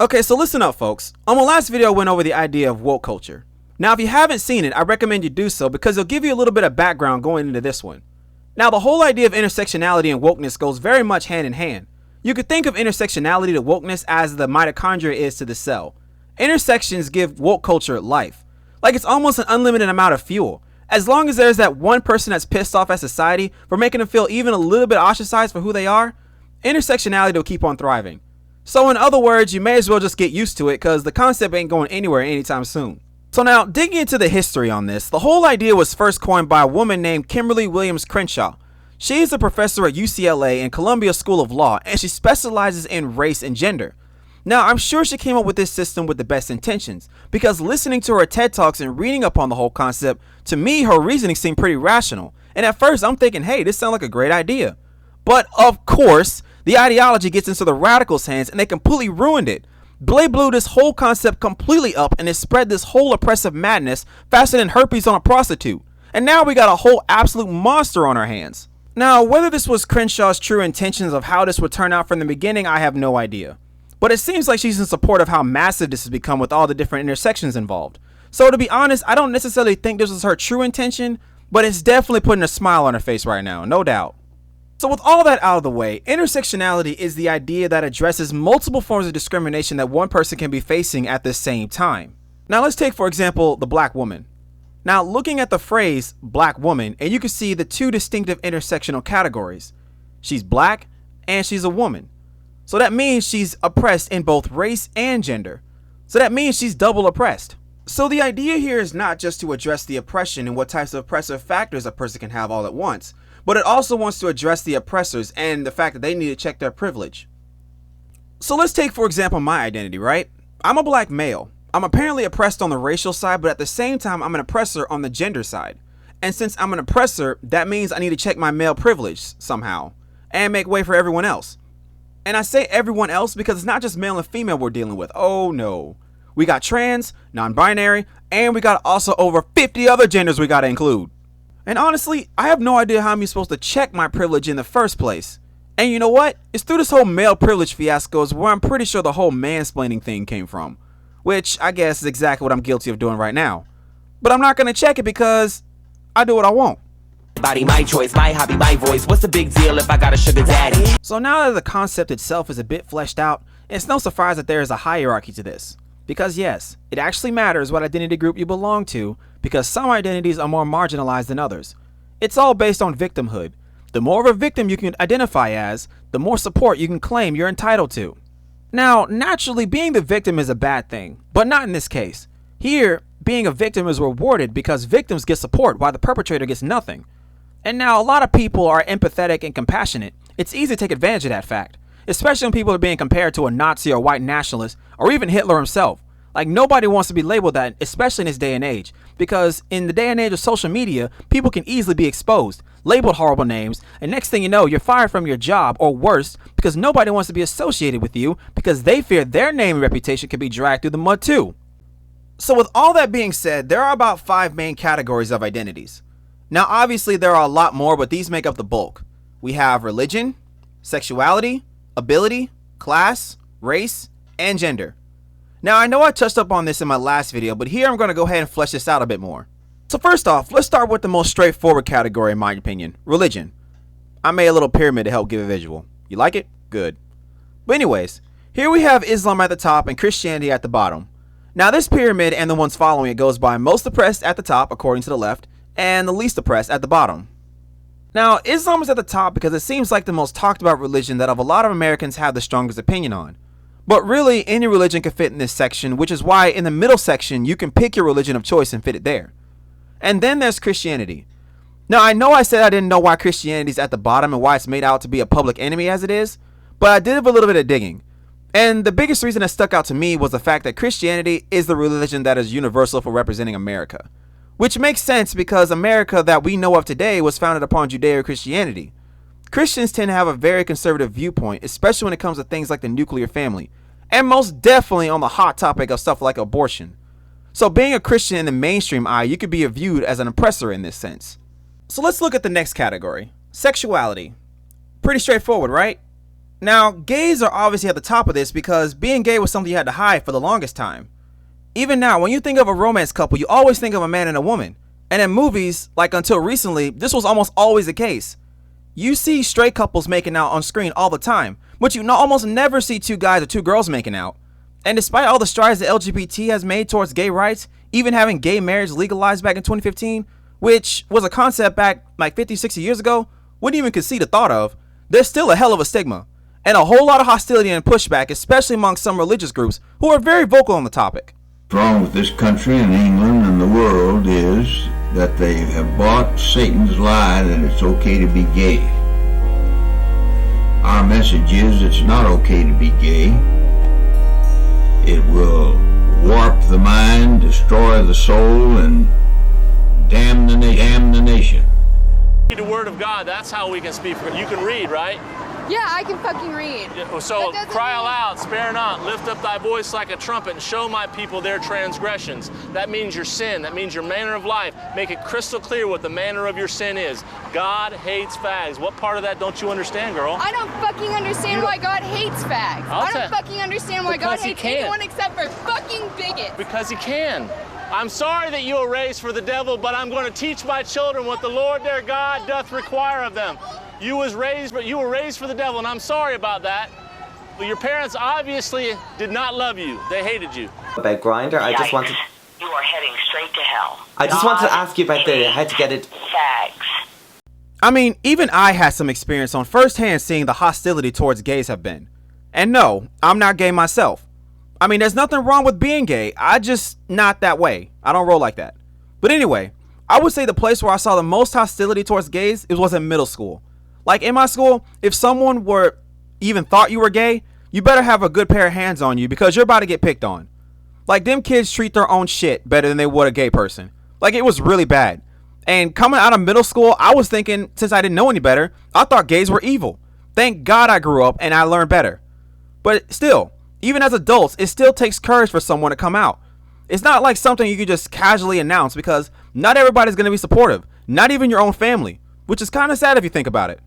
Okay, so listen up, folks. On my last video, I went over the idea of woke culture. Now, if you haven't seen it, I recommend you do so because it'll give you a little bit of background going into this one. Now, the whole idea of intersectionality and wokeness goes very much hand in hand. You could think of intersectionality to wokeness as the mitochondria is to the cell. Intersections give woke culture life. Like it's almost an unlimited amount of fuel. As long as there's that one person that's pissed off at society for making them feel even a little bit ostracized for who they are, intersectionality will keep on thriving. So in other words, you may as well just get used to it because the concept ain't going anywhere anytime soon. So now, digging into the history on this, the whole idea was first coined by a woman named Kimberly Williams Crenshaw. She is a professor at UCLA and Columbia School of Law, and she specializes in race and gender. Now, I'm sure she came up with this system with the best intentions, because listening to her TED Talks and reading up on the whole concept, to me, her reasoning seemed pretty rational. And at first, I'm thinking, hey, this sounds like a great idea. But of course, the ideology gets into the radicals' hands and they completely ruined it. They blew this whole concept completely up and it spread this whole oppressive madness faster than herpes on a prostitute. And now we got a whole absolute monster on our hands. Now, whether this was Crenshaw's true intentions of how this would turn out from the beginning, I have no idea. But it seems like she's in support of how massive this has become with all the different intersections involved. So to be honest, I don't necessarily think this was her true intention, but it's definitely putting a smile on her face right now, no doubt. So with all that out of the way, intersectionality is the idea that addresses multiple forms of discrimination that one person can be facing at the same time. Now let's take, for example, the black woman. Now looking at the phrase black woman, and you can see the two distinctive intersectional categories. She's black and she's a woman. So that means she's oppressed in both race and gender. So that means she's double oppressed. So the idea here is not just to address the oppression and what types of oppressive factors a person can have all at once, but it also wants to address the oppressors and the fact that they need to check their privilege. So let's take, for example, my identity, right? I'm a black male. I'm apparently oppressed on the racial side, but at the same time, I'm an oppressor on the gender side. And since I'm an oppressor, that means I need to check my male privilege somehow and make way for everyone else. And I say everyone else because it's not just male and female we're dealing with. Oh no. We got trans, non-binary, and we got also over 50 other genders we gotta include. And honestly, I have no idea how I'm supposed to check my privilege in the first place. And you know what? It's through this whole male privilege fiascos where I'm pretty sure the whole mansplaining thing came from. Which I guess is exactly what I'm guilty of doing right now. But I'm not gonna check it because I do what I want. Body, my choice, my hobby, my voice. What's the big deal if I got a sugar daddy? So now that the concept itself is a bit fleshed out, it's no surprise that there is a hierarchy to this. Because yes, it actually matters what identity group you belong to, because some identities are more marginalized than others. It's all based on victimhood. The more of a victim you can identify as, the more support you can claim you're entitled to. Now, naturally, being the victim is a bad thing, but not in this case. Here, being a victim is rewarded because victims get support while the perpetrator gets nothing. And now, a lot of people are empathetic and compassionate. It's easy to take advantage of that fact, especially when people are being compared to a Nazi or white nationalist, or even Hitler himself. Like, nobody wants to be labeled that, especially in this day and age, because in the day and age of social media, people can easily be exposed, labeled horrible names, and next thing you know, you're fired from your job, or worse, because nobody wants to be associated with you because they fear their name and reputation could be dragged through the mud too. So with all that being said, there are about 5 main categories of identities. Now obviously there are a lot more, but these make up the bulk. We have religion, sexuality, ability, class, race, and gender. Now I know I touched up on this in my last video, but here I'm going to go ahead and flesh this out a bit more. So first off, let's start with the most straightforward category in my opinion, religion. I made a little pyramid to help give a visual. You like it? Good. But anyways, here we have Islam at the top and Christianity at the bottom. Now this pyramid and the ones following it goes by most oppressed at the top according to the left and the least oppressed at the bottom. Now Islam is at the top because it seems like the most talked about religion that of a lot of Americans have the strongest opinion on. But really, any religion can fit in this section, which is why in the middle section, you can pick your religion of choice and fit it there. And then there's Christianity. Now, I know I said I didn't know why Christianity is at the bottom and why it's made out to be a public enemy as it is, but I did have a little bit of digging. And the biggest reason that stuck out to me was the fact that Christianity is the religion that is universal for representing America. Which makes sense because America that we know of today was founded upon Judeo-Christianity. Christians tend to have a very conservative viewpoint, especially when it comes to things like the nuclear family, and most definitely on the hot topic of stuff like abortion. So being a Christian in the mainstream eye, you could be viewed as an oppressor in this sense. So let's look at the next category, sexuality. Pretty straightforward, right? Now, gays are obviously at the top of this because being gay was something you had to hide for the longest time. Even now, when you think of a romance couple, you always think of a man and a woman. And in movies, like until recently, this was almost always the case. You see straight couples making out on screen all the time, but you almost never see two guys or two girls making out. And despite all the strides the LGBT has made towards gay rights, even having gay marriage legalized back in 2015, which was a concept back like 50, 60 years ago, wouldn't even concede a thought of, there's still a hell of a stigma. And a whole lot of hostility and pushback, especially among some religious groups who are very vocal on the topic. What's wrong with this country and England and the world is that they have bought Satan's lie that it's okay to be gay. Our message is it's not okay to be gay. It will warp the mind, destroy the soul, and damn the nation. Read the Word of God, that's how we can speak. You can read, right? Yeah, I can fucking read. So cry aloud, spare not, lift up thy voice like a trumpet, and show my people their transgressions. That means your sin, that means your manner of life. Make it crystal clear what the manner of your sin is. God hates fags. What part of that don't you understand, girl? I don't fucking understand why God hates fags. I don't fucking understand why God hates anyone except for fucking bigots. Because he can. I'm sorry that you were raised for the devil, but I'm going to teach my children what the Lord their God doth require of them. You were raised for the devil, and I'm sorry about that. But your parents obviously did not love you. They hated you. About Grindr, I just wanted... You are heading straight to hell. I just wanted to ask you about how to get it... Fags. I mean, even I had some experience on firsthand seeing the hostility towards gays have been. And no, I'm not gay myself. I mean, there's nothing wrong with being gay. I just not that way. I don't roll like that. But anyway, I would say the place where I saw the most hostility towards gays was in middle school. Like in my school, if someone were even thought you were gay, you better have a good pair of hands on you because you're about to get picked on. Like them kids treat their own shit better than they would a gay person. Like it was really bad. And coming out of middle school, I was thinking, since I didn't know any better, I thought gays were evil. Thank God I grew up and I learned better. But still, even as adults, it still takes courage for someone to come out. It's not like something you can just casually announce because not everybody's going to be supportive. Not even your own family, which is kind of sad if you think about it.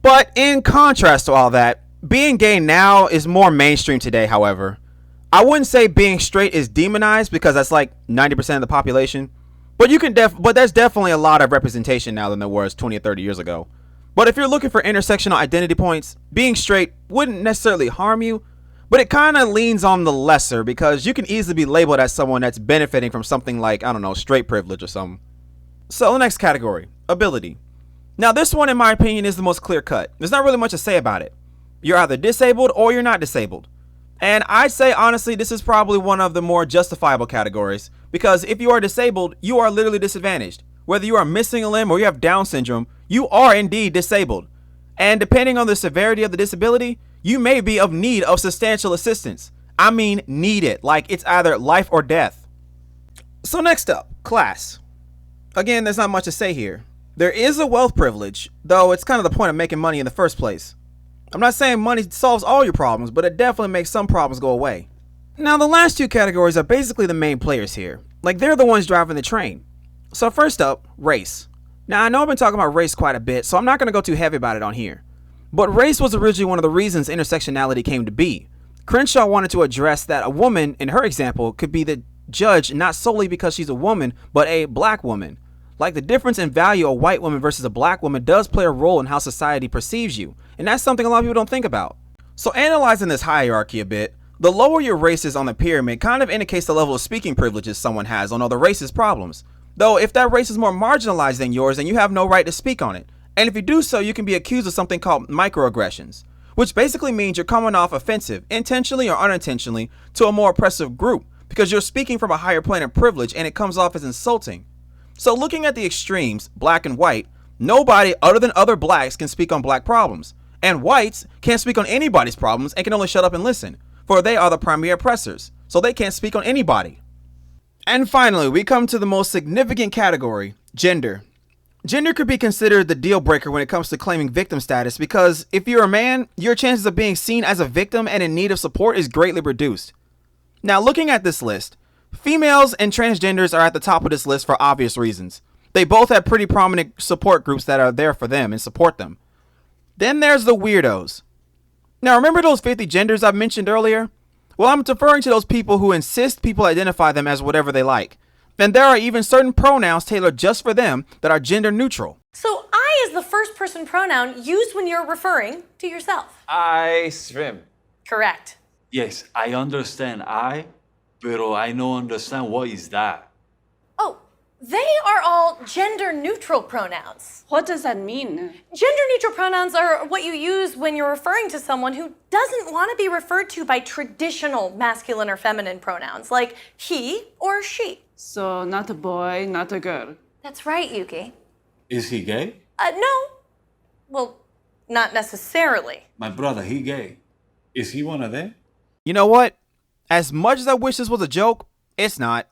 But in contrast to all that, being gay now is more mainstream today, however. I wouldn't say being straight is demonized because that's like 90% of the population. But but there's definitely a lot of representation now than there was 20 or 30 years ago. But if you're looking for intersectional identity points, being straight wouldn't necessarily harm you, but it kind of leans on the lesser because you can easily be labeled as someone that's benefiting from something like, I don't know, straight privilege or something. So the next category, ability. Now this one in my opinion is the most clear cut. There's not really much to say about it. You're either disabled or you're not disabled. And I'd say honestly this is probably one of the more justifiable categories because if you are disabled, you are literally disadvantaged. Whether you are missing a limb or you have Down syndrome, you are indeed disabled. And depending on the severity of the disability, you may be of need of substantial assistance. I mean need it, like it's either life or death. So next up, class. Again, there's not much to say here. There is a wealth privilege, though it's kind of the point of making money in the first place. I'm not saying money solves all your problems, but it definitely makes some problems go away. Now the last two categories are basically the main players here. Like they're the ones driving the train. So first up, race. Now I know I've been talking about race quite a bit, so I'm not going to go too heavy about it on here. But race was originally one of the reasons intersectionality came to be. Crenshaw wanted to address that a woman, in her example, could be the judge not solely because she's a woman, but a black woman. Like the difference in value a white woman versus a black woman does play a role in how society perceives you. And that's something a lot of people don't think about. So analyzing this hierarchy a bit, the lower your race is on the pyramid kind of indicates the level of speaking privileges someone has on other races' problems. Though if that race is more marginalized than yours, then you have no right to speak on it. And if you do so, you can be accused of something called microaggressions, which basically means you're coming off offensive, intentionally or unintentionally, to a more oppressive group because you're speaking from a higher plane of privilege and it comes off as insulting. So looking at the extremes, black and white, nobody other than other blacks can speak on black problems. And whites can't speak on anybody's problems and can only shut up and listen, for they are the primary oppressors, so they can't speak on anybody. And finally, we come to the most significant category, gender. Gender could be considered the deal breaker when it comes to claiming victim status because if you're a man, your chances of being seen as a victim and in need of support is greatly reduced. Now looking at this list, females and transgenders are at the top of this list for obvious reasons. They both have pretty prominent support groups that are there for them and support them. Then there's the weirdos. Now, remember those 50 genders I mentioned earlier? Well, I'm referring to those people who insist people identify them as whatever they like. And there are even certain pronouns tailored just for them that are gender neutral. So I is the first person pronoun used when you're referring to yourself. I swim. Correct. Yes, I understand I, pero I don't understand what is that. Oh, they are all gender neutral pronouns. What does that mean? Gender neutral pronouns are what you use when you're referring to someone who doesn't want to be referred to by traditional masculine or feminine pronouns, like he or she. So not a boy, not a girl. That's right, Yuki. Is he gay? No. Well, not necessarily. My brother, he gay. Is he one of them? You know what? As much as I wish this was a joke, it's not.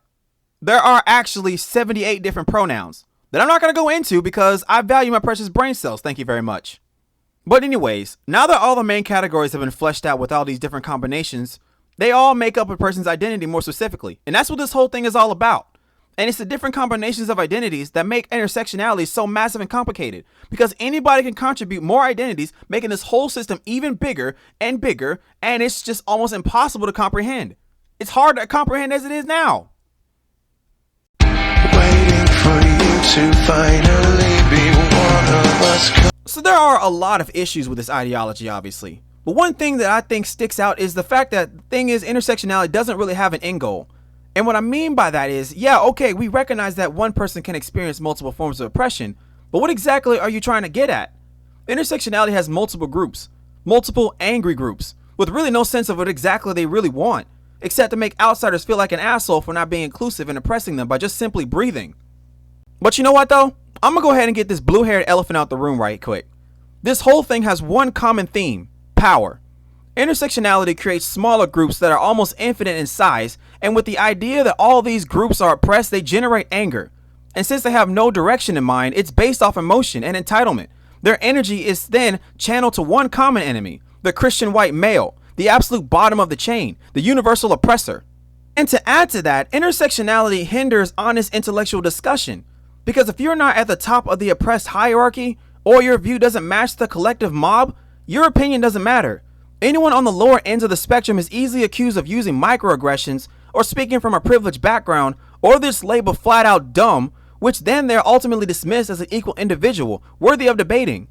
There are actually 78 different pronouns that I'm not going to go into because I value my precious brain cells. Thank you very much. But anyways, now that all the main categories have been fleshed out with all these different combinations, they all make up a person's identity more specifically. And that's what this whole thing is all about. And it's the different combinations of identities that make intersectionality so massive and complicated, because anybody can contribute more identities, making this whole system even bigger, and it's just almost impossible to comprehend. It's hard to comprehend as it is now. Waiting for you to finally be one of us. So there are a lot of issues with this ideology, obviously. But one thing that I think sticks out is the fact that the thing is intersectionality doesn't really have an end goal. And what I mean by that is, yeah, okay, we recognize that one person can experience multiple forms of oppression, but what exactly are you trying to get at? Intersectionality has multiple groups, multiple angry groups, with really no sense of what exactly they really want, except to make outsiders feel like an asshole for not being inclusive and oppressing them by just simply breathing. But you know what though? I'm gonna go ahead and get this blue-haired elephant out the room right quick. This whole thing has one common theme: power. Intersectionality creates smaller groups that are almost infinite in size, and with the idea that all these groups are oppressed, they generate anger. And since they have no direction in mind, it's based off emotion and entitlement. Their energy is then channeled to one common enemy: the Christian white male, the absolute bottom of the chain, the universal oppressor. And to add to that, intersectionality hinders honest intellectual discussion, because if you're not at the top of the oppressed hierarchy, or your view doesn't match the collective mob, your opinion doesn't matter. Anyone on the lower ends of the spectrum is easily accused of using microaggressions or speaking from a privileged background, or this label flat out dumb, which then they're ultimately dismissed as an equal individual worthy of debating.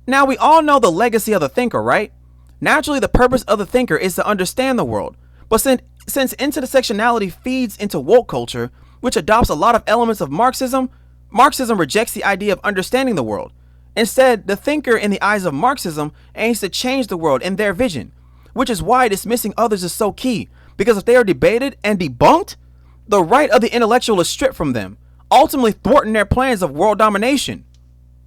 Now, we all know the legacy of the thinker, right? Naturally, the purpose of the thinker is to understand the world. But since intersectionality feeds into woke culture, which adopts a lot of elements of Marxism rejects the idea of understanding the world. Instead, the thinker in the eyes of Marxism aims to change the world in their vision, which is why dismissing others is so key, because if they are debated and debunked, the right of the intellectual is stripped from them, ultimately thwarting their plans of world domination.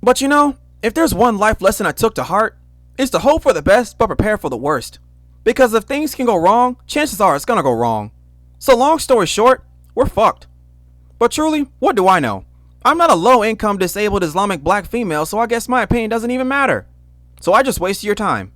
But you know, if there's one life lesson I took to heart, it's to hope for the best but prepare for the worst. Because if things can go wrong, chances are it's gonna go wrong. So long story short, we're fucked. But truly, what do I know? I'm not a low-income disabled Islamic black female, so I guess my opinion doesn't even matter. So I just wasted your time.